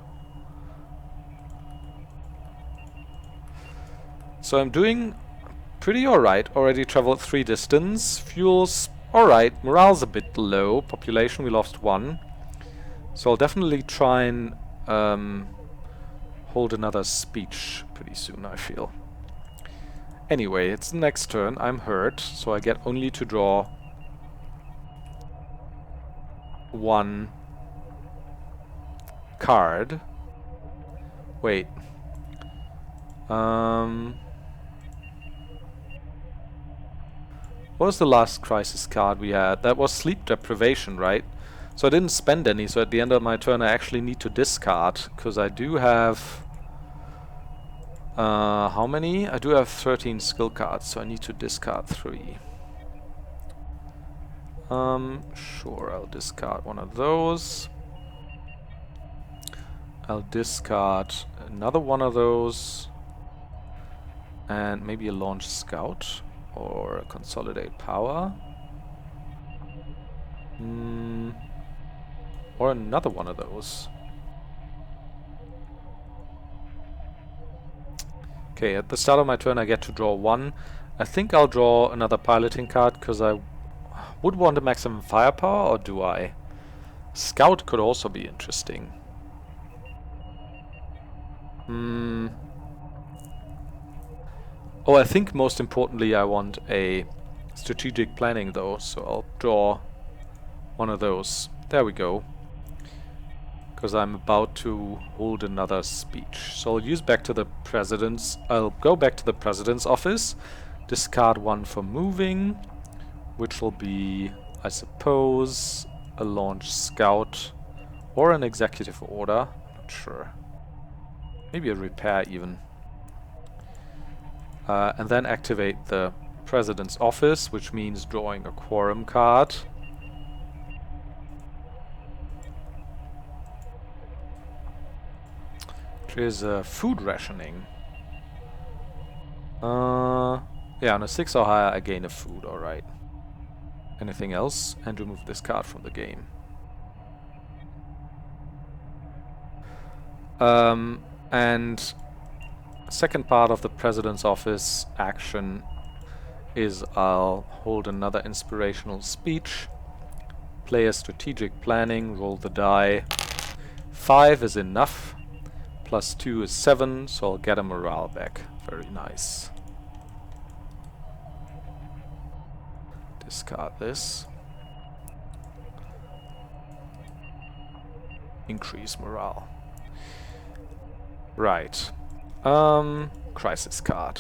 So I'm doing pretty alright. Already traveled 3 distance. Fuel's alright. Morale's a bit low. Population, we lost 1. So I'll definitely try and hold another speech pretty soon, I feel. Anyway, it's the next turn. I'm hurt, so I get only to draw 1 card. Wait. What was the last crisis card we had? That was Sleep Deprivation, right? So I didn't spend any, so at the end of my turn I actually need to discard, because I do have... how many? I do have 13 skill cards, so I need to discard 3. Sure, I'll discard one of those. I'll discard another one of those. And maybe a Launch Scout or a Consolidate Power. Or another one of those. Okay, at the start of my turn I get to draw 1. I think I'll draw another piloting card, because I would want a maximum firepower, or do I? Scout could also be interesting. Oh, I think most importantly I want a strategic planning though, so I'll draw one of those. There we go. Because I'm about to hold another speech. So I'll use back to the president's... I'll go back to the president's office, discard 1 for moving, which will be, I suppose, a Launch Scout or an Executive Order. Not sure. Maybe a Repair even. And then activate the president's office, which means drawing a Quorum card. Is food rationing. Yeah, on a 6 or higher I gain a food, alright. Anything else? And remove this card from the game. And second part of the President's Office action is I'll hold another inspirational speech, play a strategic planning, roll the die. 5 is enough. Plus 2 is 7, so I'll get a morale back. Very nice. Discard this. Increase morale. Right. Crisis card.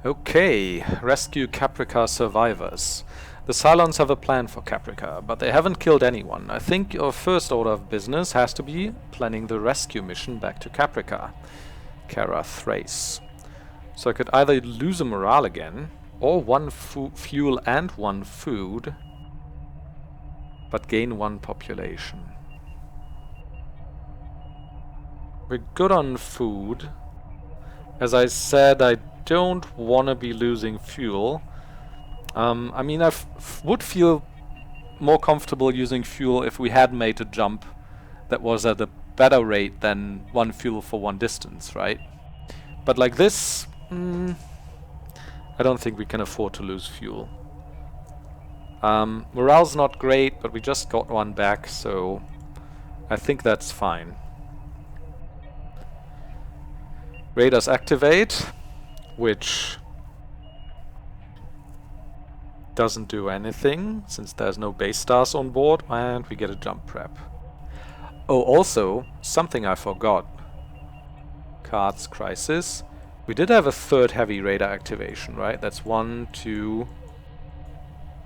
Okay, rescue Caprica survivors. The Cylons have a plan for Caprica, but they haven't killed anyone. I think your first order of business has to be planning the rescue mission back to Caprica. Kara Thrace. So I could either lose a morale again, or 1 fuel and 1 food, but gain 1 population. We're good on food. As I said, I don't want to be losing fuel. I mean, I would feel more comfortable using fuel if we had made a jump that was at a better rate than 1 fuel for 1 distance, right? But like this, I don't think we can afford to lose fuel. Morale's not great, but we just got 1 back, so I think that's fine. Radars activate, which doesn't do anything since there's no base stars on board, and we get a jump prep. Oh, also, something I forgot. Cards, crisis. We did have a 3rd heavy radar activation, right? That's 1, 2...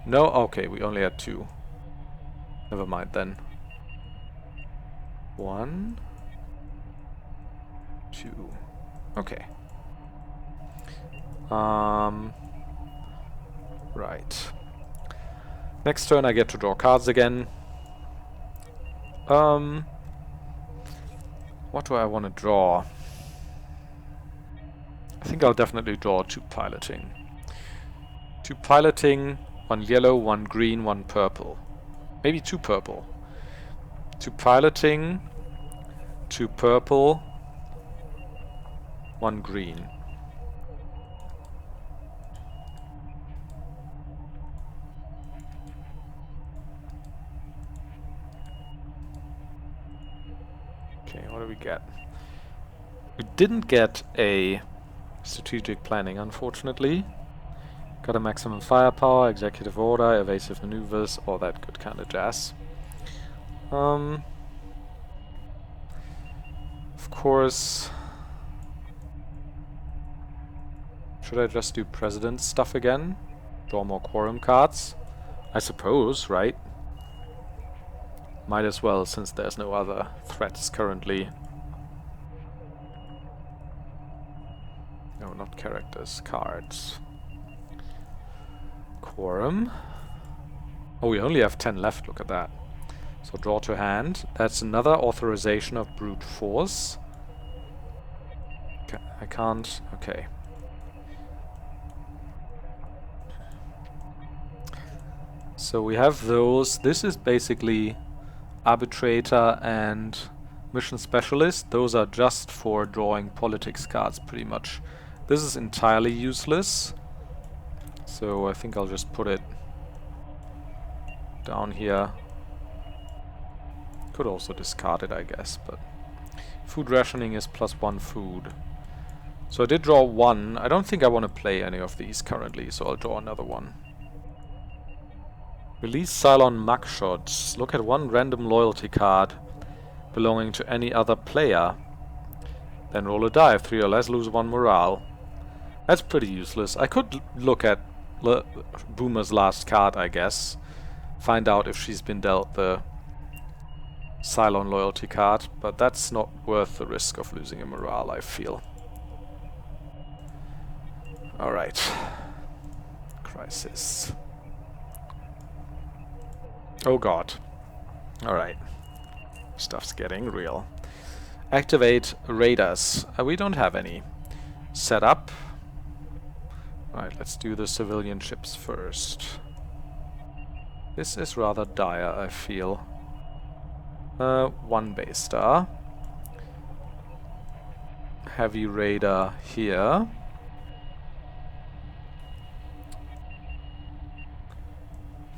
No? Okay, we only had 2. Never mind then. 1... 2... Okay. Right. Next turn I get to draw cards again. What do I want to draw? I think I'll definitely draw 2 piloting. 2 piloting, 1 yellow, 1 green, 1 purple. Maybe 2 purple. 2 piloting, 2 purple, 1 green. Okay, what do we get? We didn't get a strategic planning, unfortunately. Got a maximum firepower, executive order, evasive maneuvers, all that good kind of jazz. Of course... Should I just do president stuff again? Draw more quorum cards? I suppose, right? Might as well, since there's no other threats currently. No, not characters, cards. Quorum. Oh, we only have 10 left, look at that. So draw to hand. That's another authorization of brute force. Okay, I can't... okay. So we have those. This is basically arbitrator and mission specialist. Those are just for drawing politics cards, pretty much. This is entirely useless. So I think I'll just put it down here. Could also discard it, I guess, but food rationing is +1 food. So I did draw 1. I don't think I want to play any of these currently, so I'll draw another one. Release Cylon mugshots. Look at 1 random loyalty card belonging to any other player. Then roll a die. 3 or less, lose 1 morale. That's pretty useless. I could look at Boomer's last card, I guess. Find out if she's been dealt the Cylon loyalty card, but that's not worth the risk of losing a morale, I feel. Alright. Crisis. Oh god. Alright. Stuff's getting real. Activate radars. We don't have any. Set up. Alright, let's do the civilian ships first. This is rather dire, I feel. 1 base star. Heavy radar here.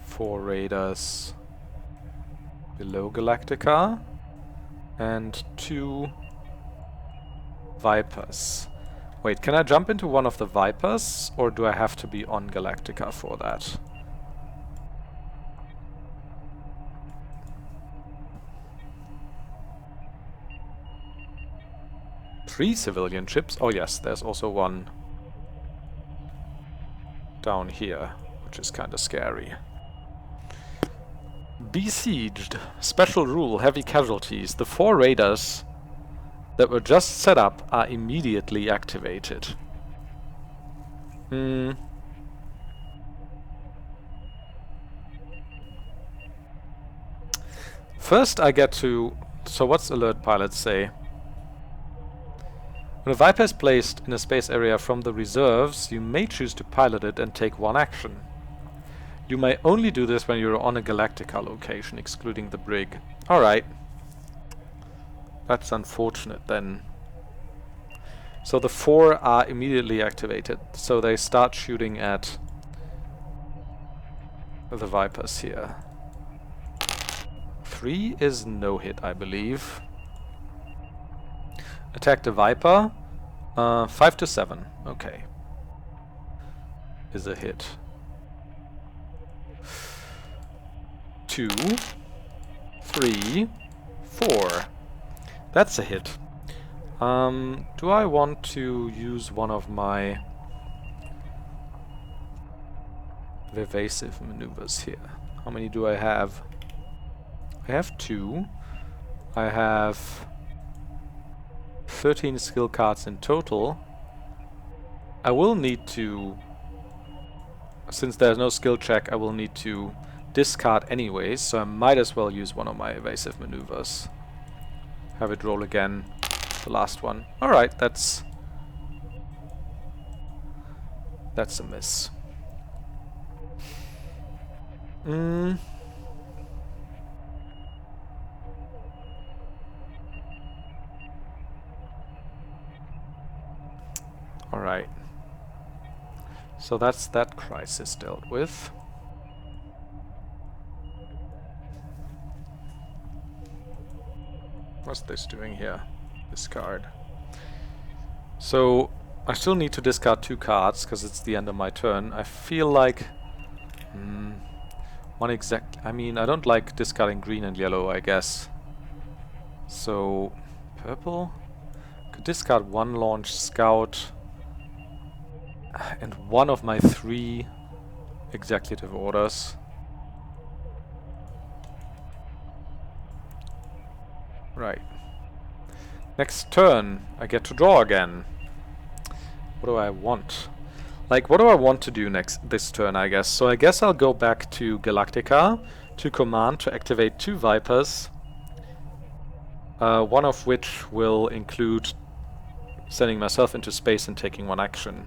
Four radars below Galactica. And 2 Vipers. Wait, can I jump into one of the Vipers? Or do I have to be on Galactica for that? Three civilian ships? Oh yes, there's also one down here, which is kinda scary. Besieged. Special rule, heavy casualties. The 4 radars that were just set up are immediately activated. First I get to... So what's alert pilot say? When a Viper is placed in a space area from the reserves, you may choose to pilot it and take one action. You may only do this when you're on a Galactica location, excluding the Brig. Alright. That's unfortunate then. So the 4 are immediately activated, so they start shooting at the Vipers here. 3 is no hit, I believe. Attack the Viper. 5 to 7. Okay. Is a hit. 2, 3, 4. That's a hit. Do I want to use one of my evasive maneuvers here? How many do I have? I have 2. I have 13 skill cards in total. I will need to, since there's no skill check, I will need to discard anyways, so I might as well use one of my evasive maneuvers. Have it roll again, the last one. Alright, that's a miss. Alright. So that's that crisis dealt with. What's this doing here? Discard. So I still need to discard 2 cards because it's the end of my turn. I feel like I mean, I don't like discarding green and yellow, I guess. So purple. Could discard 1 launch scout and one of my 3 executive orders. Right. Next turn, I get to draw again. What do I want? Like, what do I want to do this turn, I guess? So I guess I'll go back to Galactica to command to activate 2 Vipers. One of which will include sending myself into space and taking 1 action.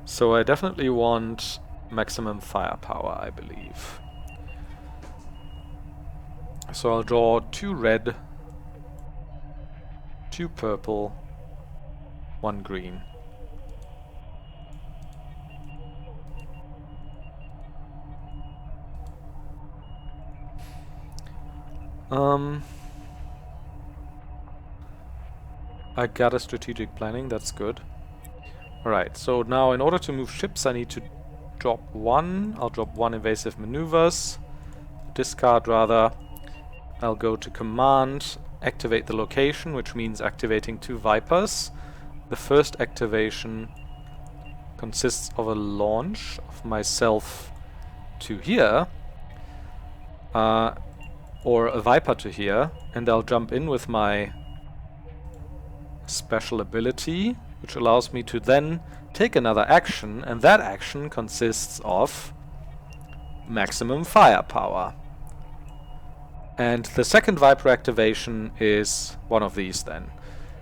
So I definitely want maximum firepower, I believe. So I'll draw 2 red, 2 purple, 1 green. I got a strategic planning, that's good. Alright, so now in order to move ships I need to drop 1. I'll drop 1 evasive maneuvers. Discard rather. I'll go to command, activate the location, which means activating 2 Vipers. The first activation consists of a launch of myself to here, or a Viper to here, and I'll jump in with my special ability, which allows me to then take another action, and that action consists of maximum firepower. And the second Viper activation is one of these then.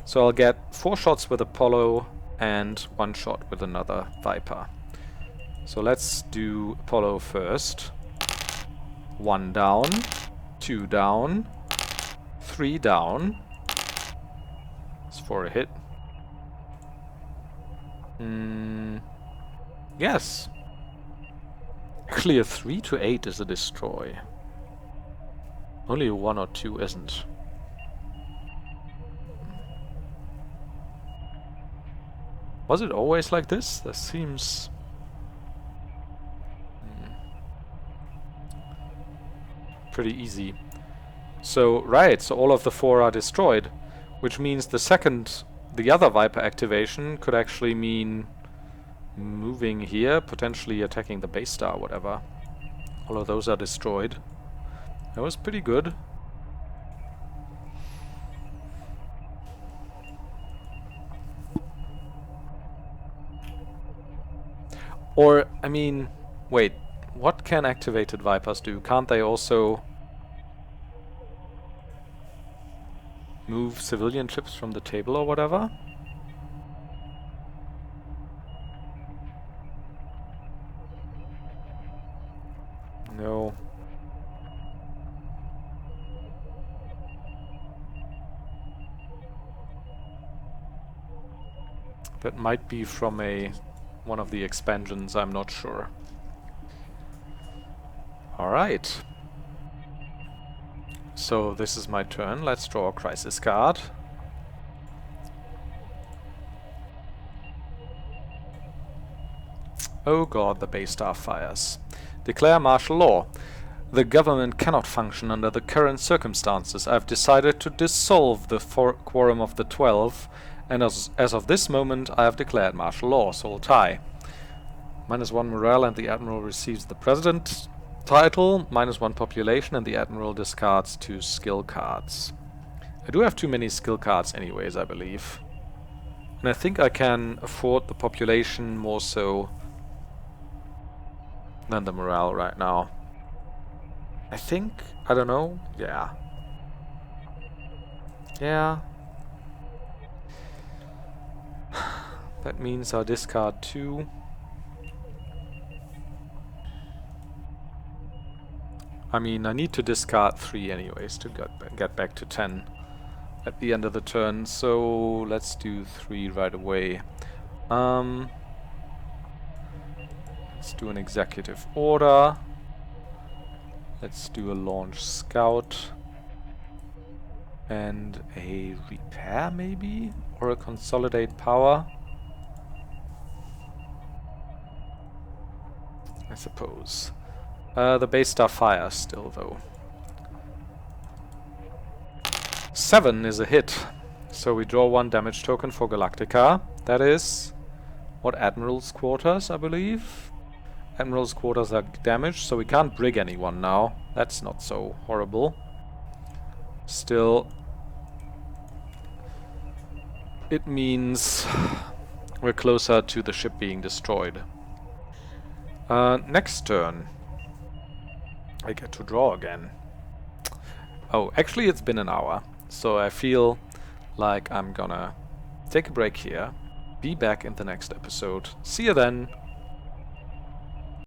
So I'll get 4 shots with Apollo and 1 shot with another Viper. So let's do Apollo first. 1 down, 2 down, 3 down. It's for a hit. Yes. Actually a 3 to 8 is a destroy. Only a 1 or 2 isn't. Was it always like this? That seems... pretty easy. So, right, so all of the 4 are destroyed, which means the other Viper activation could actually mean moving here, potentially attacking the base star or whatever. All of those are destroyed. That was pretty good. Or, I mean, wait, what can activated Vipers do? Can't they also move civilian ships from the table or whatever? No. That might be from one of the expansions, I'm not sure. Alright. So this is my turn. Let's draw a crisis card. Oh god, the Battlestar fires. Declare martial law. The government cannot function under the current circumstances. I've decided to dissolve the Quorum of the 12, and as of this moment I have declared martial law, so we'll tie. -1 morale and the Admiral receives the President title, -1 population and the Admiral discards 2 skill cards. I do have too many skill cards anyways, I believe. And I think I can afford the population more so than the morale right now. I think, I don't know, yeah. Yeah. That means I'll discard 2. I mean, I need to discard 3 anyways to get back to 10 at the end of the turn, so let's do 3 right away. Let's do an executive order. Let's do a launch scout. And a repair maybe? Or a consolidate power? I suppose. The Battlestar fires still though. 7 is a hit. So we draw 1 damage token for Galactica. That is what, Admiral's quarters, I believe? Admiral's quarters are damaged, so we can't brig anyone now. That's not so horrible. Still, it means we're closer to the ship being destroyed. Next turn. I get to draw again. Oh, actually it's been an hour, so I feel like I'm gonna take a break here, be back in the next episode. See you then!